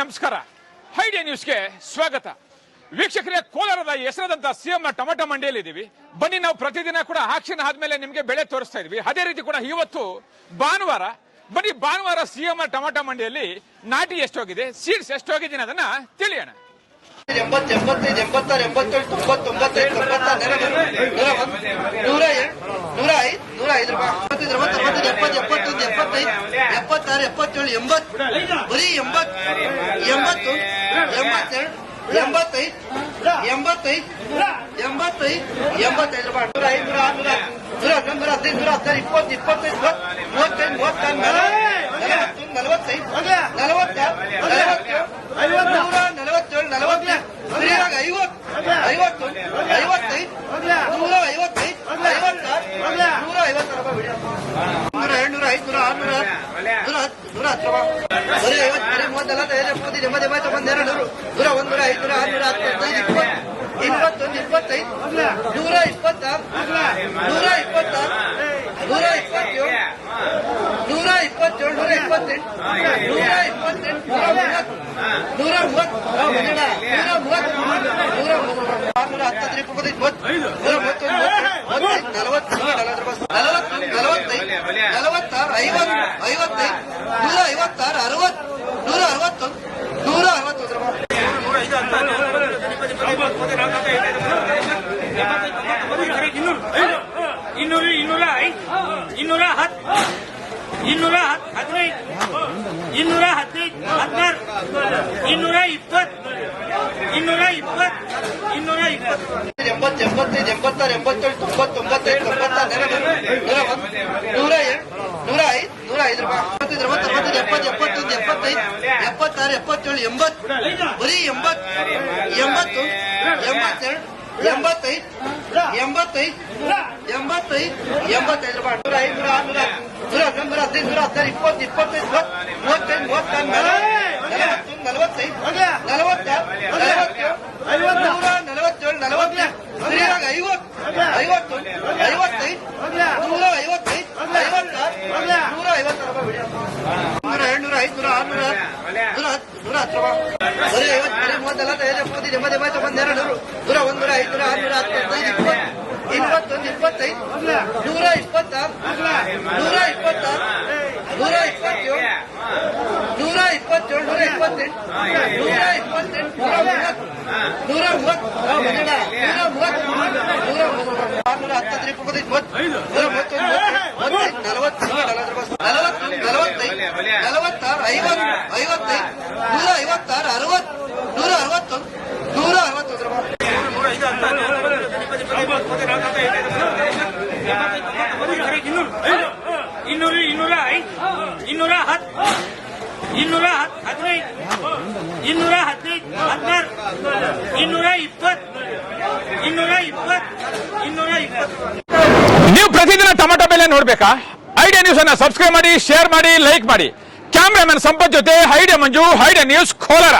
ನಮಸ್ಕಾರ. ಐಡಿಯಾ ನ್ಯೂಸ್ಗೆ ಸ್ವಾಗತ. ವೀಕ್ಷಕರೇ, ಕೋಲಾರದ ಹೆಸರಾದಂತಹ ಸಿಎಂ ಟೊಮೆಟೊ ಮಂಡಿಯಲ್ಲಿ ಇದೀವಿ. ಬನ್ನಿ, ನಾವು ಪ್ರತಿದಿನ ಕೂಡ ಆಕ್ಷನ್ ಆದ್ಮೇಲೆ ನಿಮ್ಗೆ ಬೆಳೆ ತೋರಿಸ್ತಾ ಇದೀವಿ. ಅದೇ ರೀತಿ ಕೂಡ ಇವತ್ತು ಭಾನುವಾರ. ಬನ್ನಿ, ಭಾನುವಾರ ಸಿಎಂ ಟೊಮೆಟೊ ಮಂಡಿಯಲ್ಲಿ ನಾಟಿ ಎಷ್ಟೋಗಿದೆ, ಸೀಡ್ಸ್ ಎಷ್ಟೋಗಿದೆ ಅದನ್ನ ತಿಳಿಯೋಣ. 80, 85, 86, 87, 90, 95, ನೀವು ಪ್ರತಿದಿನ ಟೊಮೆಟೊ ಬೆಲೆ ನೋಡ್ಬೇಕಾ? ಐಡಿಯಾ ನ್ಯೂಸ್ ಅನ್ನ ಸಬ್ಸ್ಕ್ರೈಬ್ ಮಾಡಿ, ಶೇರ್ ಮಾಡಿ, ಲೈಕ್ ಮಾಡಿ. ಕ್ಯಾಮ್ರಾಮನ್ ಸಂಪತ್ ಜೊತೆ ಐಡಿಯಾ ಮಂಜು, ಐಡಿಯಾ ನ್ಯೂಸ್ ಕೋಲಾರ.